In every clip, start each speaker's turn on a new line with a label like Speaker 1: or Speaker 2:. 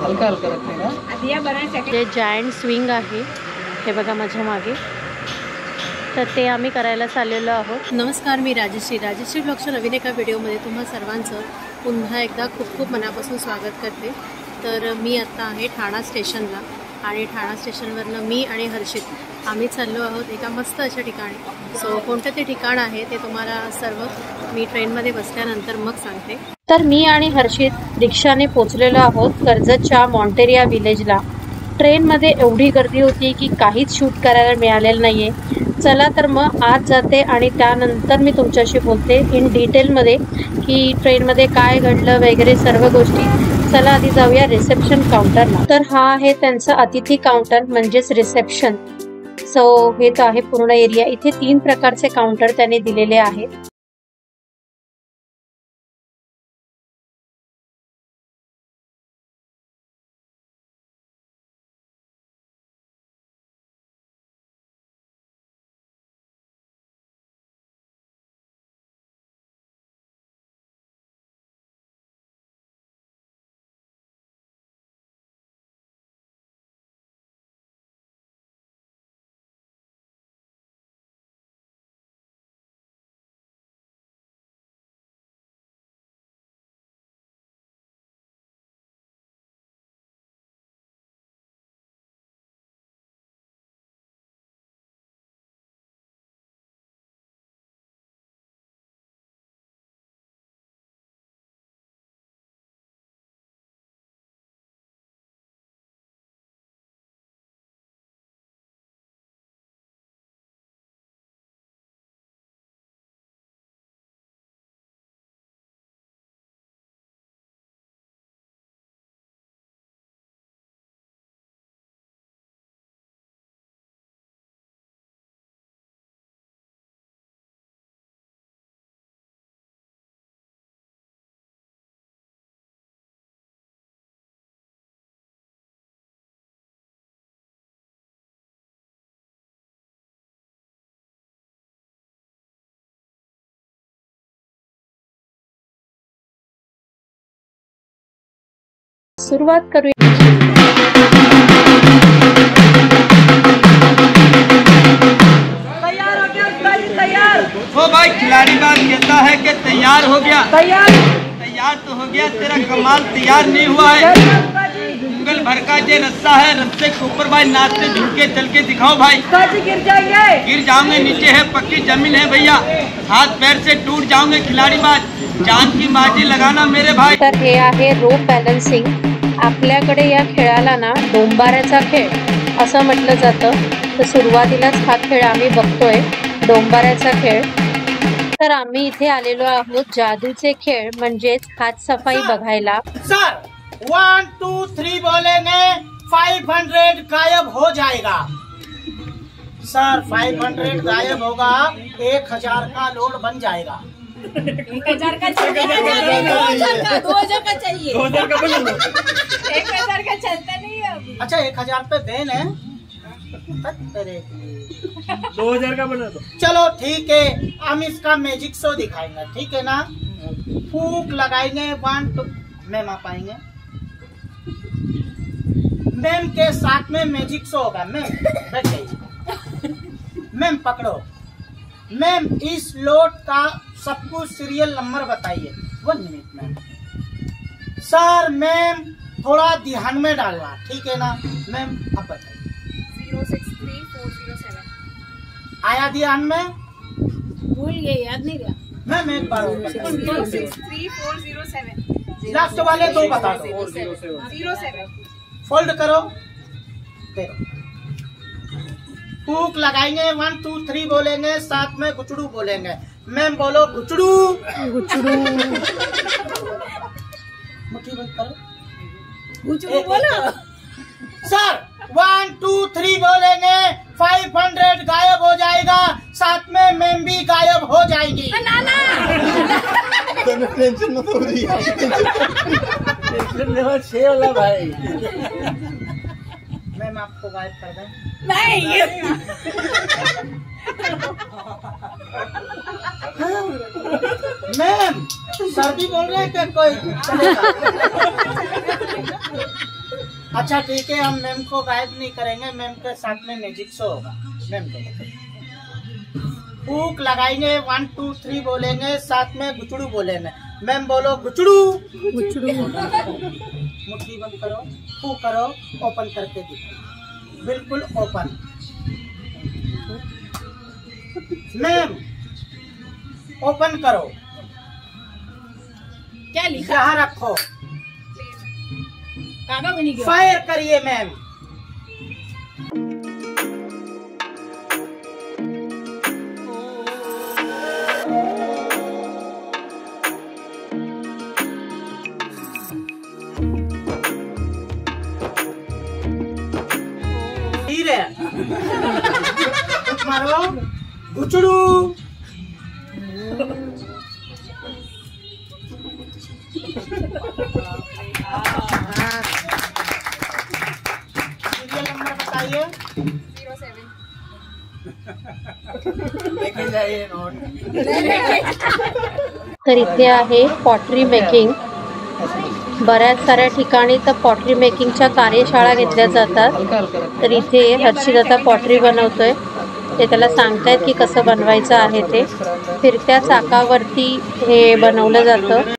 Speaker 1: हलका हलका रखने
Speaker 2: जे जायंट स्विंग आहे हे बघा माझ्या मागे, तर ते आम्ही करायलाच आलेलो आहोत. नमस्कार, मी राजश्री ब्लॉगच्या नवीन एका व्हिडिओमध्ये तुम्हा सर्वांचं पुन्हा एकदा खूप खूप मनापासून स्वागत करते. तर मी आत्ता आहे ठाणा स्टेशनला आणि ठाणा स्टेशनवरनं मी आणि हर्षित आम्ही चाललो आहोत एका मस्त अशा ठिकाणी. सो कोणतं ते ठिकाण आहे ते तुम्हाला सर्व मी ट्रेनमध्ये बसल्यानंतर मग सांगते. तर मी आणि हर्षित रिक्षाने पोचलेलो आहोत कर्जतच्या मॉन्टेरिया विलेजला. ट्रेनमध्ये एवढी गर्दी होती की काहीच शूट करायला मिळालेलं नाही आहे. चला तर मग आज जाते आणि त्यानंतर मी तुमच्याशी बोलते इन डिटेलमध्ये की ट्रेनमध्ये काय घडलं वगैरे सर्व गोष्टी. चला आधी जाऊया रिसेप्शन काउंटरला. तर हा आहे त्यांचं अतिथी काउंटर म्हणजेच रिसेप्शन. सो हे तर आहे पूर्ण एरिया. इथे 3 प्रकारचे काउंटर त्याने दिलेले आहेत. सुरुवात करूया.
Speaker 1: तैयार हो गया तैयार.
Speaker 3: ओ भाई खिलाड़ी बात कहता है कि तैयार हो गया. तैयार तो हो गया, तेरा कमाल तैयार नहीं हुआ है. उंगल भर का जे रस्सा है, रस्से के ऊपर भाई नाचते झुक चल के दिखाओ भाई.
Speaker 1: गिर जाएंगे.
Speaker 3: गिर जाओगे, नीचे है पक्की जमीन है भैया, हाथ पैर से टूट जाओगे. खिलाड़ी बात जान की बाजी लगाना मेरे भाई.
Speaker 2: तर हे आहे रोप बॅलन्सिंग. आपल्याकडे या खेळाला ना डोंबाऱ्याचा खेळ असं म्हटलं जातं. तर सुरुवातीलाच हा खेळ आम्ही बघतोय, डोंबाऱ्याचा खेळ. तर आम्ही इथे आलेलो आहोत जादूचे खेळ म्हणजेच हातसफाई बघायला.
Speaker 4: सर 1 2 3 बोलेंगे 500 गायब हो जाएगा. सर 500 गायब होगा, 1000 का नोट बन जाएगा.
Speaker 5: 1000 का चाहिए, 2000 का चाहिए,
Speaker 4: 2000 का बना.
Speaker 5: 1000 का चलता नहीं है अभी.
Speaker 4: अच्छा 1000 पे बैन है.
Speaker 3: 2000 का बना दो.
Speaker 4: चलो ठीक है, हम इसका मैजिक शो दिखाएंगे, ठीक है ना. फूक लगाएंगे 1 2. मैम आप आएंगे, मैम के साथ में मैजिक शो होगा. मैम बैठ जाइए. मैम पकड़ो. मैम इस लोट का सबको सीरियल नंबर बताइए. 1 मिनट मैम. सर मैम थोड़ा ध्यान में डालना, ठीक है ना. मैम अब बताइए.
Speaker 5: 063407.
Speaker 4: आया ध्यान में?
Speaker 5: भूल गए, याद नहीं रहा.
Speaker 4: मैम एक बार और बताइए.
Speaker 5: 063407.
Speaker 4: लास्ट वाले 2 बता दो.
Speaker 5: 07.
Speaker 4: फोल्ड करो. फूक लगाएंगे 1 2 3 बोलेंगे, साथ में गुचड़ू बोलेंगे. मैम बोलो गुचड़ू. मुट्ठी बंद करो.
Speaker 5: गुचड़ू बोलो.
Speaker 4: सर 1 2 3 बोलेंगे, 500 गायब हो जाएगा, साथ में मैम भी गायब हो जाएगी. टेंशन मत हो रही है. टेंशन लेवल 6 वाला भाई. मैम आपको गायब कर दें.
Speaker 5: नहीं.
Speaker 4: मैम सर्दी बोल रहे हैं क्या कोई चलेगा? अच्छा ठीक है, हम मैम को गायब नहीं करेंगे, मैम के साथ में मैजिक शो होगा। मैम को फूक लगाएंगे, 1 2 3 बोलेंगे, साथ में गुचड़ू बोलेंगे। मैम बोलो गुचड़ू।
Speaker 2: गुचड़ू
Speaker 4: मुट्ठी बंद करो, फूक करो, ओपन करके दिखाओ, बिल्कुल ओपन। मैम ओपन करो,
Speaker 5: क्या लिखा?
Speaker 4: यहाँ रखो,
Speaker 5: काका बनी गया।
Speaker 4: फायर करिए मैम। धीरे मारो, गुचड़ू। सीरियल नंबर बताइए। 07।
Speaker 2: तर इथे आहे पॉटरी मेकिंग। बऱ्याच साऱ्या ठिकाणी तर पॉटरी मेकिंगच्या कार्यशाळा घेतल्या जातात। तर इथे हर्षित आता पॉटरी बनवतोय, ते त्याला सांगतायत की कसं बनवायचं आहे ते। फिरत्या चाकावरती हे बनवलं जातं।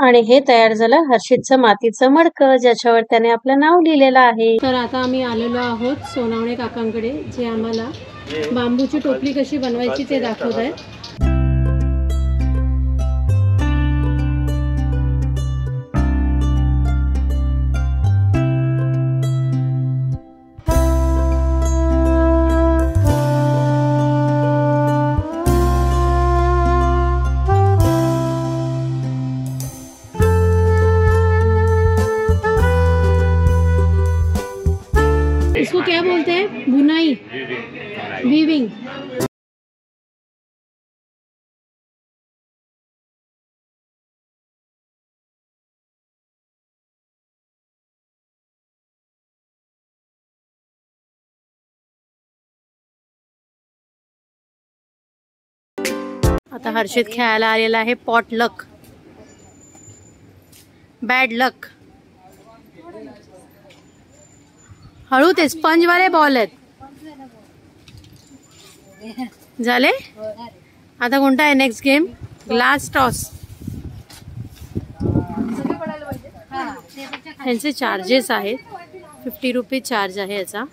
Speaker 2: आणि हे तयार झालं हर्षितचं मातीचं मडकं, ज्याच्यावर त्याने आपलं नाव लिहिलेलं आहे। तर आता आम्ही आलेलो आहोत सोनावणे काकांकडे, जे आम्हाला बांबूची टोपली कशी बनवायची ते दाखवत आहेत। इसको क्या बोलते हैं? बुनाई, वीविंग। आता हर्षित खेळायला आलेला आहे पॉट लक, बॅड लक। हळू, ते स्पंज वाले बॉल आहेत। झाले? आता कोणता आहे नेक्स्ट गेम? Glass toss. यांचे चार्जेस आहेत, 50 रुपये चार्ज आहे याचा।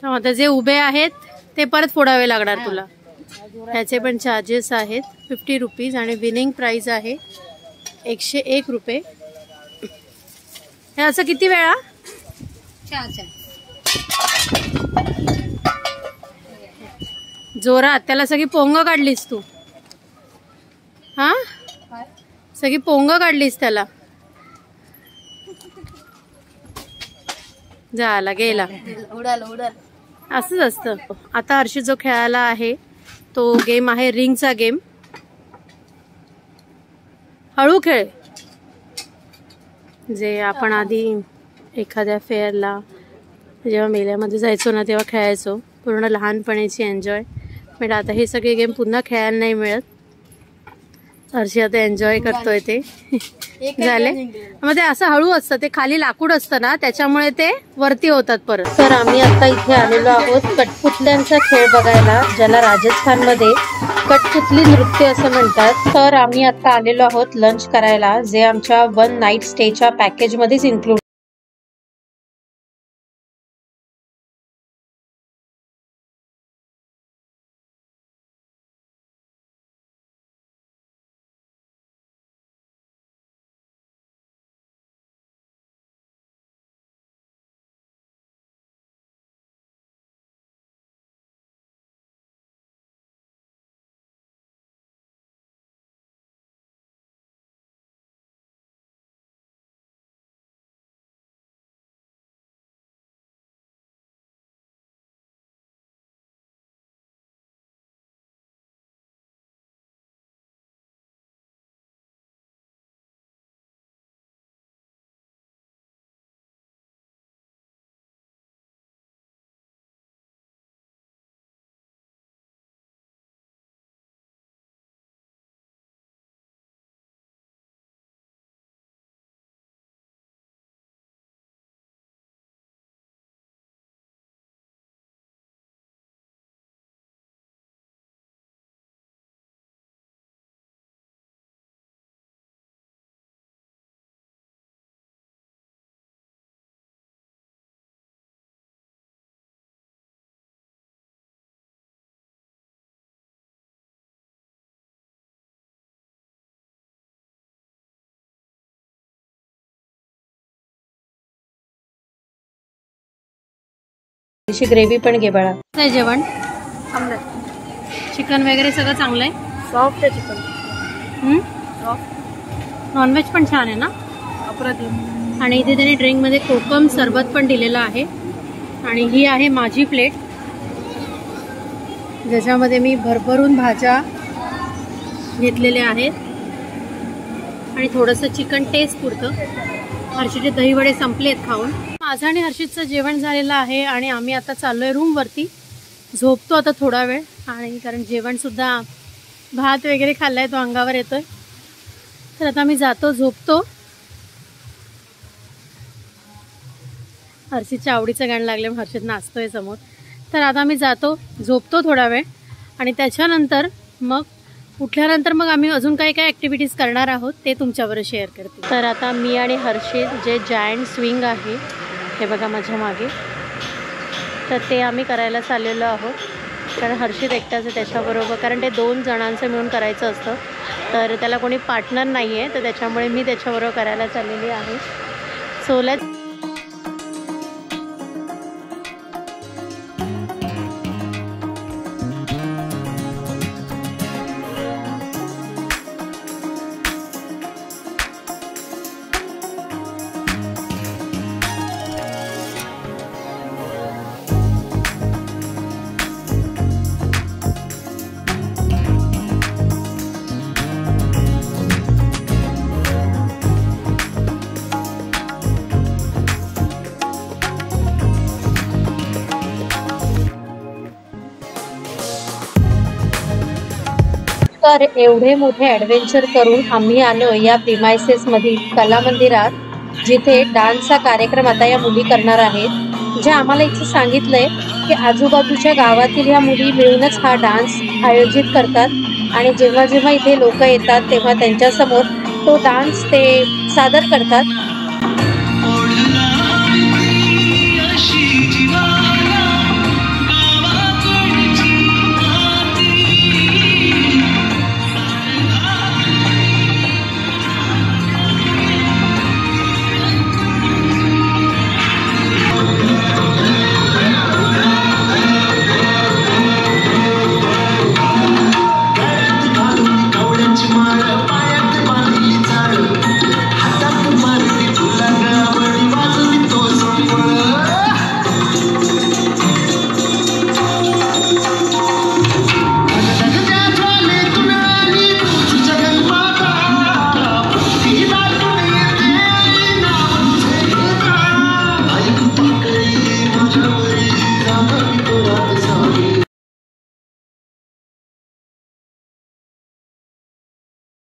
Speaker 2: आता जे उभे आहेत ते परत फोडावे लागणार तुला। ह्याचे पण चार्जेस आहेत 50 रुपीज आणि विनिंग प्राइस आहे 101 रुपये। हे असं किती वेळा?
Speaker 5: 4
Speaker 2: जोरात, त्याला सगळी पोंग काढलीस तू। हा, सगळी पोंग काढलीस त्याला। झाला, गेला,
Speaker 5: उडाल।
Speaker 2: असंच असतं। आता हर्षित जो खेळायला आहे तो गेम आहे रिंगचा गेम। हळू खेळ, जे आपण आधी एखाद्या फेअरला जेव्हा मेल्यामध्ये जायचो ना तेव्हा खेळायचो, पूर्ण लहानपणीची एन्जॉय। पण आता हे सगळे गेम पुन्हा खेळायला नाही मिळत। हर्षी आता एन्जॉय करतोय ते। झाले, मग ते असं हळू असतं, ते खाली लाकूड असतं ना त्याच्यामुळे ते वरती होतात परत। तर आम्ही आता इथे आलेलो आहोत कठपुतल्यांचा खेळ बघायला, ज्याला राजस्थानमध्ये कठपुतली नृत्य असं म्हणतात। तर आम्ही आता आलेलो आहोत लंच करायला, जे आमच्या 1 नाईट स्टेच्या पॅकेजमध्येच इन्क्लूड अशी ग्रेव्ही पण घे बाळा. काय जेवण? चिकन वगैरे सगळं चांगलं आहे.
Speaker 5: सॉफ्ट आहे चिकन.
Speaker 2: नॉनव्हेज पण छान आहे ना.
Speaker 5: अप्रतिम.
Speaker 2: आणि इथे त्यांनी ड्रिंकमध्ये कोकम सरबत पण दिलेलं आहे. आणि ही आहे माझी प्लेट, ज्याच्यामध्ये मी भरभरून भाज्या घेतलेल्या आहेत आणि थोडंसं चिकन टेस्ट पुरतं. हर्षीचे दहीवडे संपलेत खाऊन. माझं आणि हर्षीचं जेवण झालेलं आहे आणि आम्ही आता चाललोय रूमवरती. झोपतो आता थोडा वेळ, आणि कारण जेवणसुद्धा भात वगैरे खाल्लाय तो अंगावर येतोय. तर आता मी जातो, झोपतो. हर्षीच्या आवडीचं गाणं लागले, हर्षीत नाचतोय समोर. तर आता मी जातो, झोपतो थोडा वेळ, आणि त्याच्यानंतर मग उठल्यानंतर मग आम्ही अजून काही काय ॲक्टिव्हिटीज करणार आहोत ते तुमच्यावर शेअर करते. तर आता मी आणि हर्षित जे जायंट स्विंग आहे हे बघा माझ्या मागे, तर ते आम्ही करायला चाललेलो आहोत. कारण हर्षित एकटाच आहे त्याच्याबरोबर, कारण ते 2 जणांचं मिळून करायचं असतं. तर त्याला कोणी पार्टनर नाही आहे, तर त्याच्यामुळे मी त्याच्याबरोबर करायला चाललेली आहे. So let's. तर एवढे मोठे ॲडव्हेंचर करून आम्ही आलो या प्रिमायसेसमधील कला मंदिरात, जिथे डान्सचा कार्यक्रम आता या मुली करणार आहेत. जे आम्हाला इथे सांगितलंय की आजूबाजूच्या गावातील ह्या मुली मिळूनच हा डान्स आयोजित करतात, आणि जेव्हा जेव्हा इथे लोक येतात तेव्हा त्यांच्यासमोर तो डान्स ते सादर करतात.